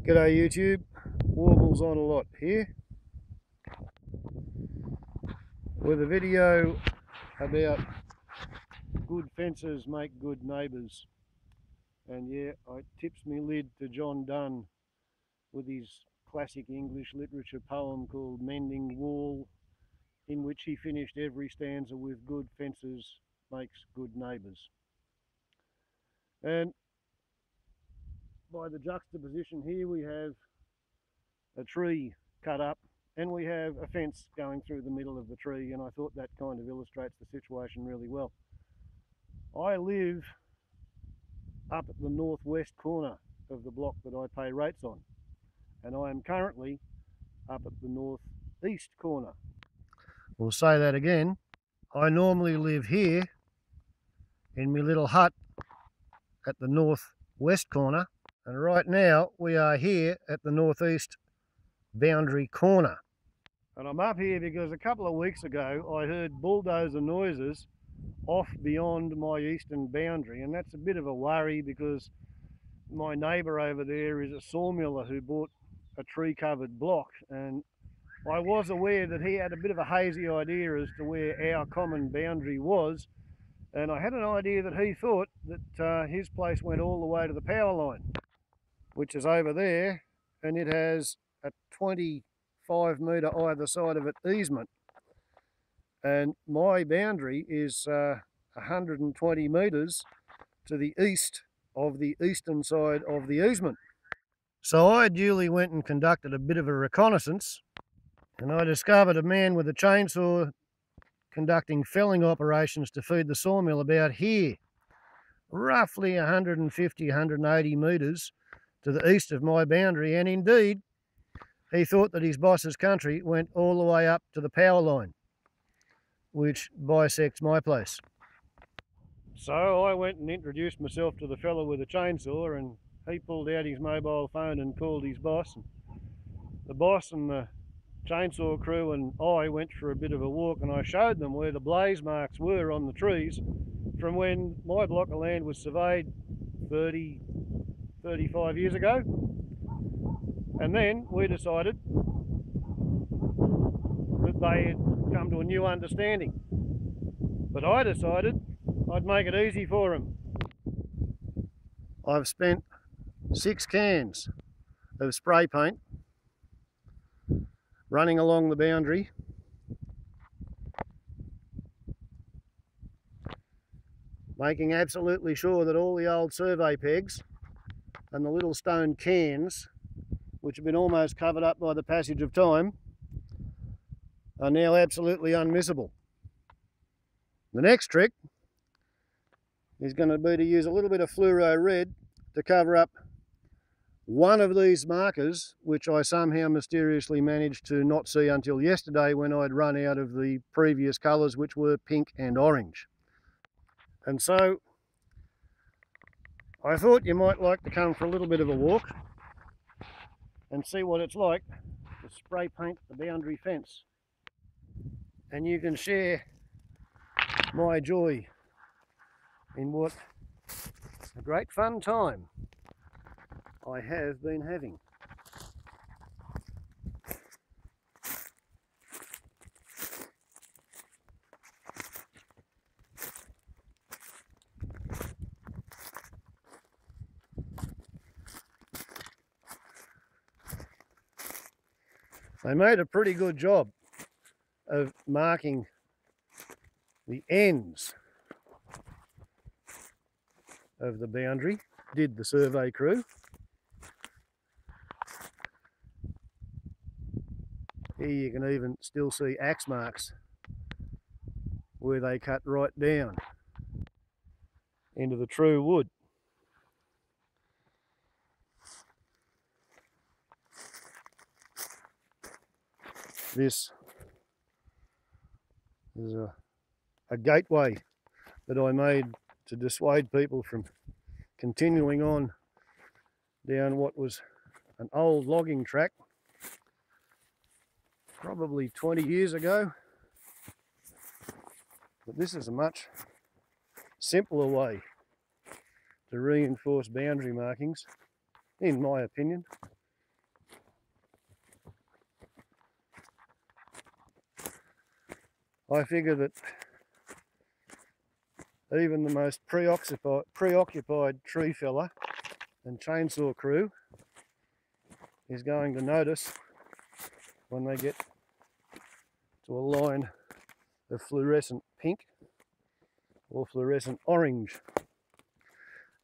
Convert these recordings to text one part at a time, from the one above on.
G'day YouTube, Warbles on a lot here with a video about good fences make good neighbours. And yeah, I tips me lid to John Donne with his classic English literature poem called Mending Wall, in which he finished every stanza with good fences makes good neighbours. And by the juxtaposition here we have a tree cut up and we have a fence going through the middle of the tree, and I thought that kind of illustrates the situation really well. I live up at the northwest corner of the block that I pay rates on, and I am currently up at the northeast corner. We'll say that again. I normally live here in my little hut at the northwest corner, and right now we are here at the northeast boundary corner. And I'm up here because a couple of weeks ago I heard bulldozer noises off beyond my eastern boundary, and that's a bit of a worry because my neighbour over there is a sawmiller who bought a tree covered block, and I was aware that he had a bit of a hazy idea as to where our common boundary was, and I had an idea that he thought that his place went all the way to the power line, which is over there, and it has a 25 metre either side of it easement, and my boundary is 120 metres to the east of the eastern side of the easement. So I duly went and conducted a bit of a reconnaissance, and I discovered a man with a chainsaw conducting felling operations to feed the sawmill about here, roughly 150, 180 metres to the east of my boundary, and indeed he thought that his boss's country went all the way up to the power line, which bisects my place. So I went and introduced myself to the fellow with the chainsaw, and he pulled out his mobile phone and called his boss. And the boss and the chainsaw crew and I went for a bit of a walk, and I showed them where the blaze marks were on the trees from when my block of land was surveyed 30, 35 years ago. And then we decided that they had come to a new understanding. But I decided I'd make it easy for them. I've spent 6 cans of spray paint running along the boundary, making absolutely sure that all the old survey pegs and the little stone cans, which have been almost covered up by the passage of time, are now absolutely unmissable. The next trick is going to be to use a little bit of fluoro red to cover up one of these markers, which I somehow mysteriously managed to not see until yesterday when I'd run out of the previous colours, which were pink and orange. And so I thought you might like to come for a little bit of a walk and see what it's like to spray paint the boundary fence. And you can share my joy in what a great fun time I have been having. They made a pretty good job of marking the ends of the boundary, did the survey crew. Here you can even still see axe marks where they cut right down into the true wood. This is a gateway that I made to dissuade people from continuing on down what was an old logging track probably 20 years ago. But this is a much simpler way to reinforce boundary markings, in my opinion. I figure that even the most preoccupied tree fella and chainsaw crew is going to notice when they get to a line of fluorescent pink or fluorescent orange.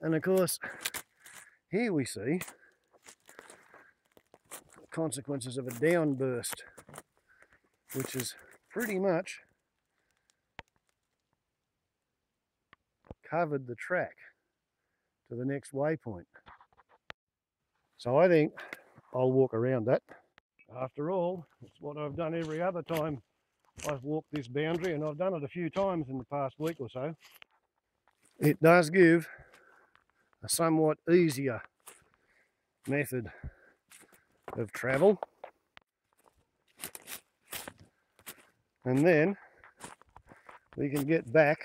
And of course, here we see the consequences of a downburst, which is pretty much covered the track to the next waypoint. So I think I'll walk around that. After all, it's what I've done every other time I've walked this boundary, and I've done it a few times in the past week or so. It does give a somewhat easier method of travel, and then we can get back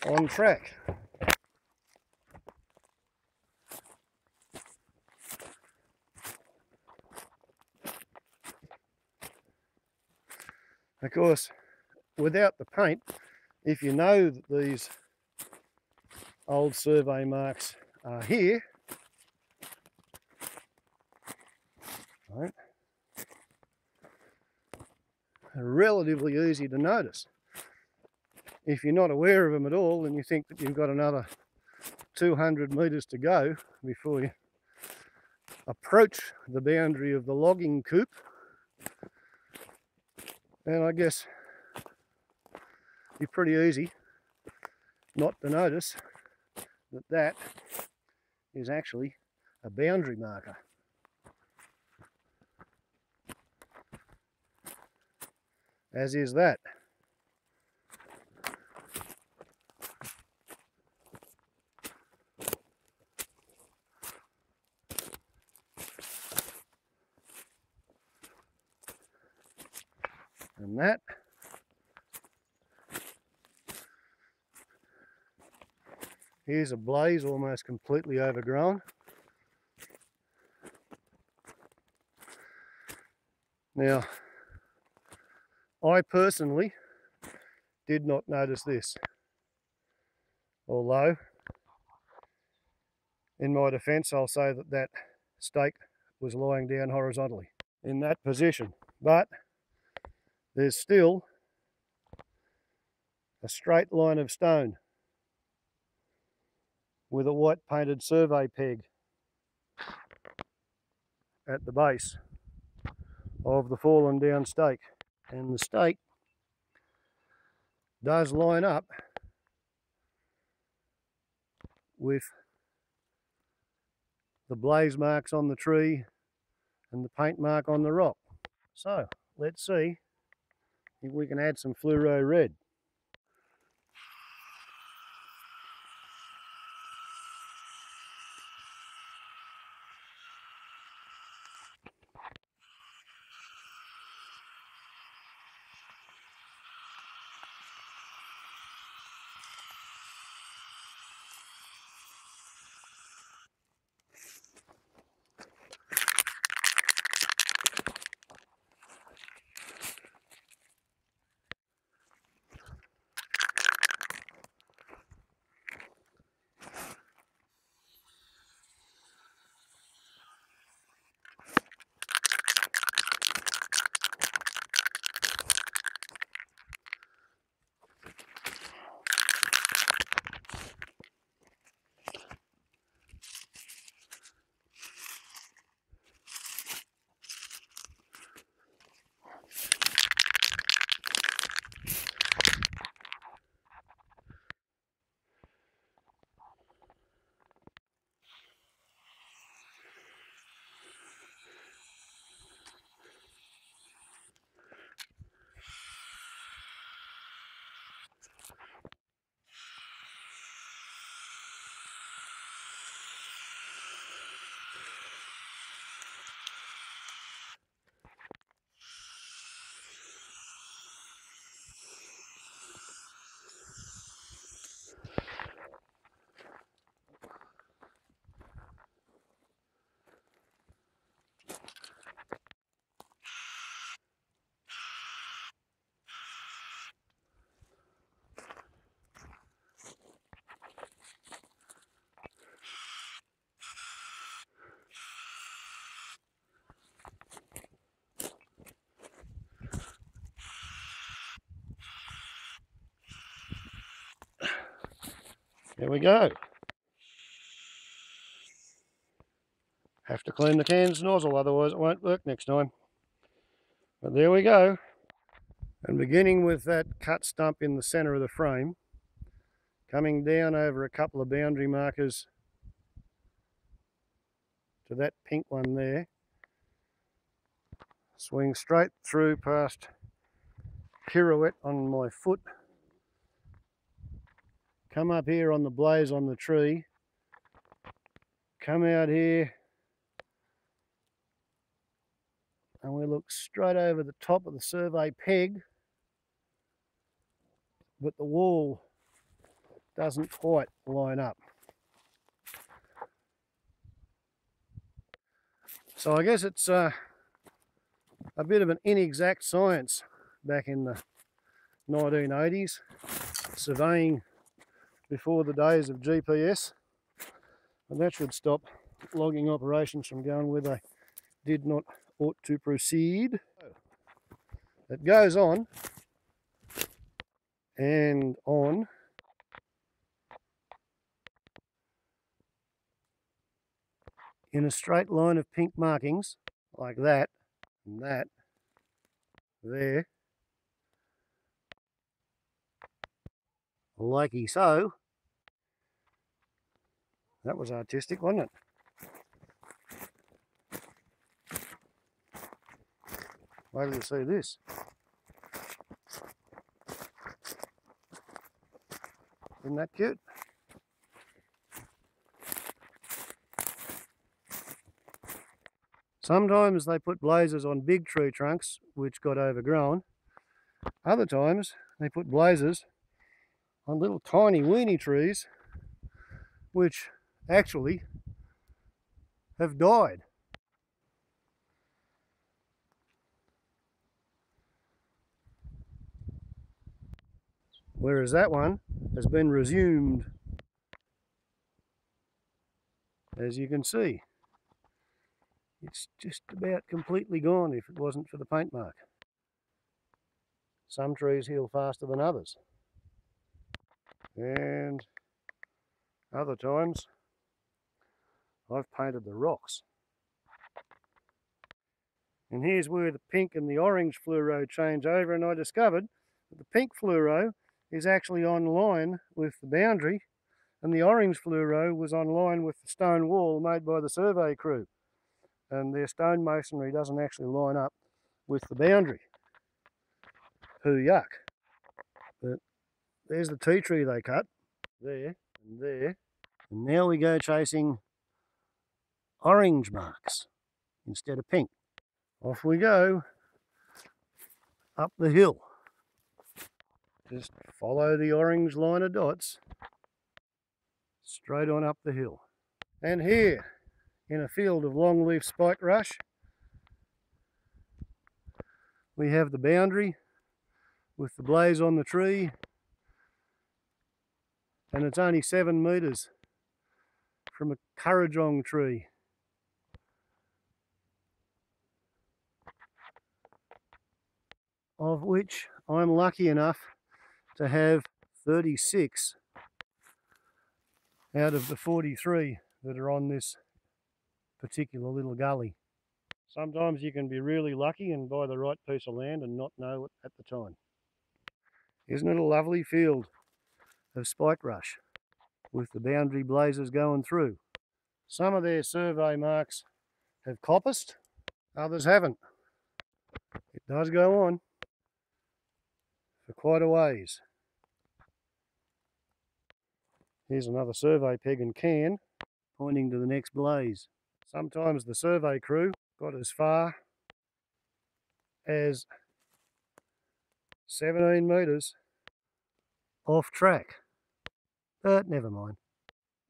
on track. Of course, without the paint, if you know that these old survey marks are here, right, they're relatively easy to notice. If you're not aware of them at all and you think that you've got another 200 metres to go before you approach the boundary of the logging coop, then I guess it's pretty easy not to notice that that is actually a boundary marker. As is that. And that. Here's a blaze almost completely overgrown. Now, I personally did not notice this, although in my defence I'll say that that stake was lying down horizontally in that position, but there's still a straight line of stone with a white painted survey peg at the base of the fallen down stake, and the stake does line up with the blaze marks on the tree and the paint mark on the rock. So let's see if we can add some fluoro red. There we go. Have to clean the can's nozzle, otherwise it won't work next time. But there we go. And beginning with that cut stump in the centre of the frame, coming down over a couple of boundary markers to that pink one there, swing straight through past pirouette on my foot, come up here on the blaze on the tree, come out here, and we look straight over the top of the survey peg, but the wall doesn't quite line up. So I guess it's a bit of an inexact science back in the 1980s, surveying before the days of GPS, and that should stop logging operations from going where they did not ought to proceed. It goes on and on in a straight line of pink markings like that and that there, likey so. That was artistic, wasn't it? Wait till you see this. Isn't that cute? Sometimes they put blazes on big tree trunks which got overgrown. Other times they put blazes on little tiny weeny trees which actually have died. Whereas that one has been resumed, as you can see. It's just about completely gone if it wasn't for the paint mark. Some trees heal faster than others. And other times I've painted the rocks. And here's where the pink and the orange fluoro change over, and I discovered that the pink fluoro is actually on line with the boundary, and the orange fluoro was on line with the stone wall made by the survey crew. And their stone masonry doesn't actually line up with the boundary. Poo yuck. But there's the tea tree they cut, there and there. And now we go chasing orange marks instead of pink. Off we go up the hill. Just follow the orange line of dots straight on up the hill. And here, in a field of longleaf spike rush, we have the boundary with the blaze on the tree, and it's only 7 metres from a currajong tree. Of which I'm lucky enough to have 36 out of the 43 that are on this particular little gully. Sometimes you can be really lucky and buy the right piece of land and not know it at the time. Isn't it a lovely field of spike rush with the boundary blazes going through? Some of their survey marks have coppiced, others haven't. It does go on for quite a ways. Here's another survey peg and can pointing to the next blaze. Sometimes the survey crew got as far as 17 metres off track, but never mind.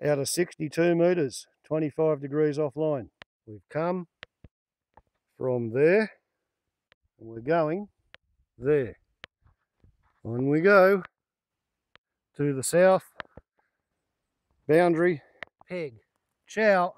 Out of 62 metres, 25 degrees offline. We've come from there and we're going there. On we go to the south boundary peg. Ciao.